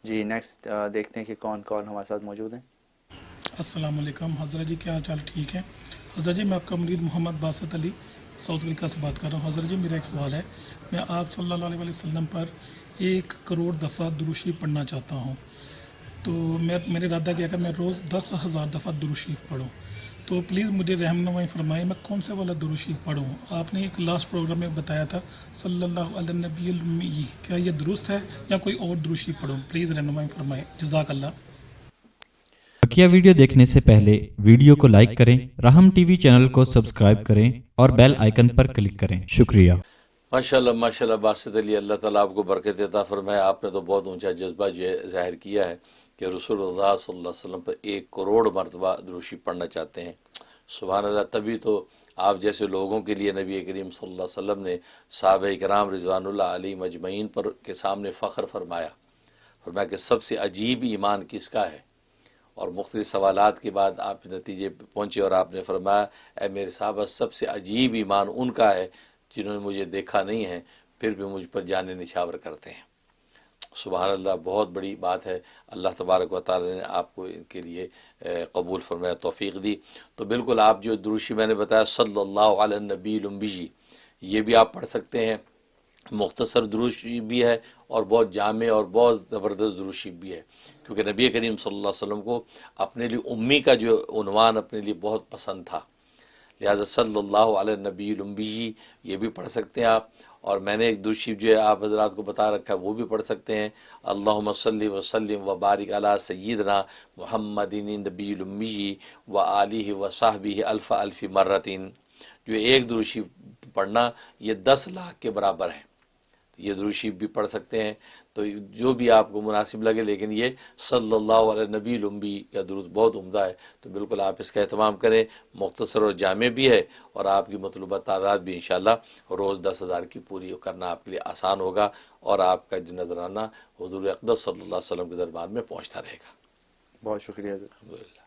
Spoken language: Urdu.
جی نیکسٹ دیکھتے ہیں کہ کون کون ہمارے ساتھ موجود ہیں۔ السلام علیکم حضرت جی، کیا حال چال؟ ٹھیک ہے حضرت جی، میں آپ کا مرید محمد باسط علی ساؤتھ افریقہ سے بات کر رہا ہوں۔ حضرت جی میرا ایک سوال ہے، میں آپ صلی اللہ علیہ وسلم پر 1 کروڑ دفعہ درود شریف پڑھنا چاہتا ہوں، تو میں نے ارادہ کیا کہ میں روز 10,000 دفعہ درود شریف پڑھوں، تو پلیز مجھے رہنمائی فرمائیں میں کون سا والا درود شریف پڑھوں۔ آپ نے ایک لاسٹ پروگرام میں بتایا تھا صلی اللہ علیہ نبی الامی، کیا یہ درست ہے یا کوئی اور درود شریف پڑھوں؟ پلیز رہنمائی فرمائیں، جزاک اللہ۔ بقیہ ویڈیو دیکھنے سے پہلے ویڈیو کو لائک کریں، راہم ٹی وی چینل کو سبسکرائب کریں اور بیل آئیکن پر کلک کریں۔ شکریہ۔ ماشاءاللہ باسط علی، اللہ تعالیٰ آپ کو برکت عطا فرمائے۔ آپ نے تو بہت اونچا جذبہ جو ہے ظاہر کیا ہے کہ رسول اللہ صلی اللہ علیہ وسلم پر 1 کروڑ مرتبہ درود شریف پڑھنا چاہتے ہیں۔ سبحان اللہ، تبھی تو آپ جیسے لوگوں کے لیے نبی کریم صلی اللہ علیہ وسلم نے صحابہ کرام رضوان اللہ علیہم اجمعین پر کے سامنے فخر فرمایا کہ سب سے عجیب ایمان کس کا ہے، اور مختلف سوالات کے بعد آپ نتیجے پہ پہنچے اور آپ نے فرمایا اے میرے صحابہ، سب سے عجیب ایمان ان کا ہے جنہوں نے مجھے دیکھا نہیں ہے پھر بھی مجھ پر جان نچھاور کرتے ہیں۔ سبحان اللہ، بہت بڑی بات ہے۔ اللہ تبارک و تعالی نے آپ کو ان کے لیے قبول فرمایا، توفیق دی۔ تو بالکل آپ جو دروشی میں نے بتایا صلی اللہ علیہ نبی الامبی، یہ بھی آپ پڑھ سکتے ہیں۔ مختصر درود شریف بھی ہے اور بہت جامع اور بہت زبردست درود شریف بھی ہے، کیونکہ نبی کریم صلی اللہ علیہ وسلم کو اپنے لیے امی کا جو عنوان اپنے لیے بہت پسند تھا، لہٰذا صلی اللہ علیہ نبی الامبی یہ بھی پڑھ سکتے ہیں آپ۔ اور میں نے ایک درود شریف جو ہے آپ حضرات کو بتا رکھا ہے، وہ بھی پڑھ سکتے ہیں۔ اللہم صلی وسلم وبارک علی سیدنا محمد نبی الامی و آلہ و صحبہ الف الف مرتین، جو ایک درود شریف پڑھنا یہ 10 لاکھ کے برابر ہے۔ یہ درود شریف بھی پڑھ سکتے ہیں، تو جو بھی آپ کو مناسب لگے، لیکن یہ صلی اللہ علیہ نبی الامبی کا درود بہت عمدہ ہے، تو بالکل آپ اس کا اہتمام کریں۔ مختصر اور جامع بھی ہے، اور آپ کی مطلوبہ تعداد بھی انشاءاللہ روز 10,000 کی پوری کرنا آپ کے لیے آسان ہوگا، اور آپ کا جو نذرانہ حضور اقدس صلی اللہ علیہ وسلم کے دربار میں پہنچتا رہے گا۔ بہت شکریہ حضرت۔ الحمدللہ۔